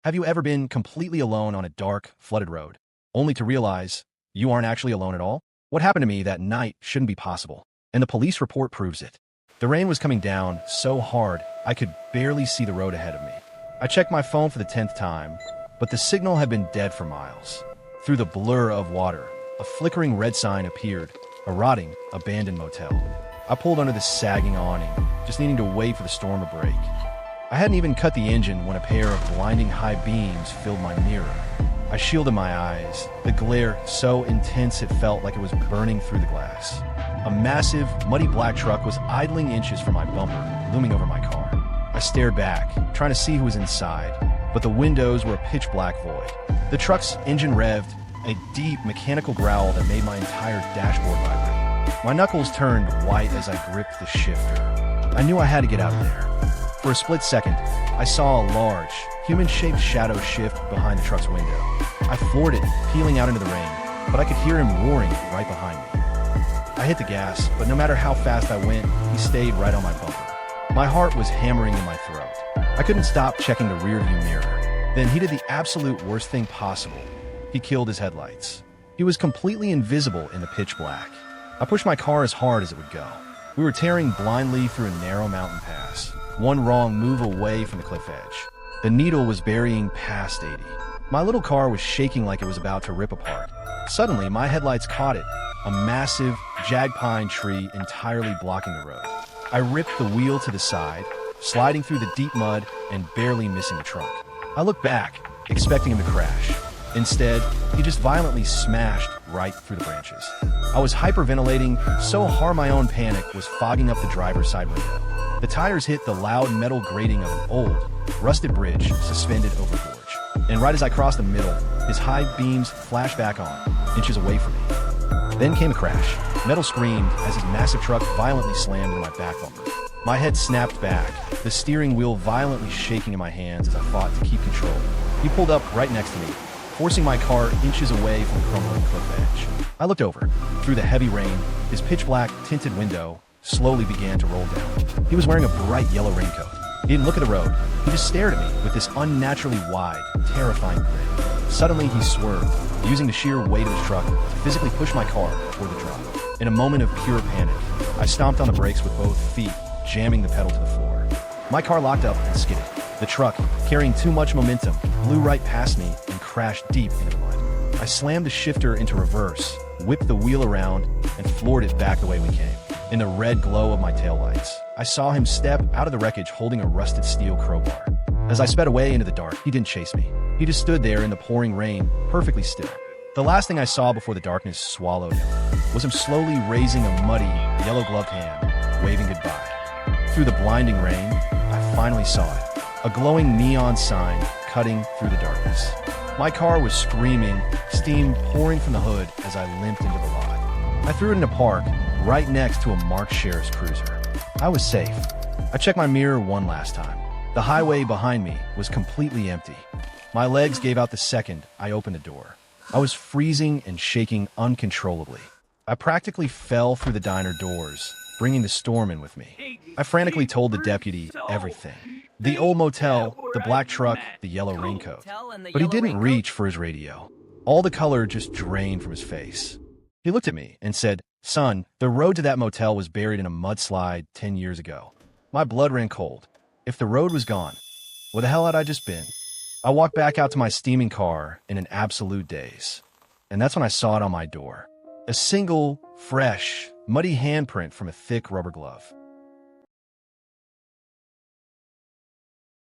Have you ever been completely alone on a dark, flooded road, only to realize you aren't actually alone at all? What happened to me that night shouldn't be possible, and the police report proves it. The rain was coming down so hard I could barely see the road ahead of me. I checked my phone for the 10th time, but the signal had been dead for miles. Through the blur of water, a flickering red sign appeared, a rotting, abandoned motel. I pulled under the sagging awning, just needing to wait for the storm to break. I hadn't even cut the engine when a pair of blinding high beams filled my mirror. I shielded my eyes, the glare so intense it felt like it was burning through the glass. A massive, muddy black truck was idling inches from my bumper, looming over my car. I stared back, trying to see who was inside, but the windows were a pitch-black void. The truck's engine revved, a deep mechanical growl that made my entire dashboard vibrate. My knuckles turned white as I gripped the shifter. I knew I had to get out of there. For a split second, I saw a large, human-shaped shadow shift behind the truck's window. I floored it, peeling out into the rain, but I could hear him roaring right behind me. I hit the gas, but no matter how fast I went, he stayed right on my bumper. My heart was hammering in my throat. I couldn't stop checking the rearview mirror. Then he did the absolute worst thing possible. He killed his headlights. He was completely invisible in the pitch black. I pushed my car as hard as it would go. We were tearing blindly through a narrow mountain pass, one wrong move away from the cliff edge. The needle was burying past 80. My little car was shaking like it was about to rip apart. Suddenly, my headlights caught it, a massive jag pine tree entirely blocking the road. I ripped the wheel to the side, sliding through the deep mud and barely missing the trunk. I looked back, expecting him to crash. Instead, he just violently smashed right through the branches. I was hyperventilating so hard my own panic was fogging up the driver's side window. The tires hit the loud metal grating of an old, rusted bridge suspended over the gorge. And right as I crossed the middle, his high beams flashed back on, inches away from me. Then came a crash. Metal screamed as his massive truck violently slammed into my back bumper. My head snapped back, the steering wheel violently shaking in my hands as I fought to keep control. He pulled up right next to me, forcing my car inches away from the crumbling cliff edge. I looked over. Through the heavy rain, his pitch-black tinted window slowly began to roll down. He was wearing a bright yellow raincoat. He didn't look at the road. He just stared at me with this unnaturally wide, terrifying grin. Suddenly, he swerved, using the sheer weight of his truck to physically push my car toward the drop. In a moment of pure panic, I stomped on the brakes with both feet, jamming the pedal to the floor. My car locked up and skidded. The truck, carrying too much momentum, blew right past me and crashed deep into the mud. I slammed the shifter into reverse, whipped the wheel around, and floored it back the way we came. In the red glow of my taillights, I saw him step out of the wreckage holding a rusted steel crowbar. As I sped away into the dark, he didn't chase me. He just stood there in the pouring rain, perfectly still. The last thing I saw before the darkness swallowed him was him slowly raising a muddy, yellow-gloved hand, waving goodbye. Through the blinding rain, I finally saw it, a glowing neon sign cutting through the darkness. My car was screaming, steam pouring from the hood as I limped into the lot. I threw it in a park, right next to a marked sheriff's cruiser. I was safe. I checked my mirror one last time. The highway behind me was completely empty. My legs gave out the second I opened the door. I was freezing and shaking uncontrollably. I practically fell through the diner doors, bringing the storm in with me. I frantically told the deputy everything. The old motel, the black truck, the yellow raincoat. But he didn't reach for his radio. All the color just drained from his face. He looked at me and said, "Son, the road to that motel was buried in a mudslide 10 years ago." My blood ran cold. If the road was gone, where the hell had I just been? I walked back out to my steaming car in an absolute daze. And that's when I saw it on my door. A single, fresh, muddy handprint from a thick rubber glove.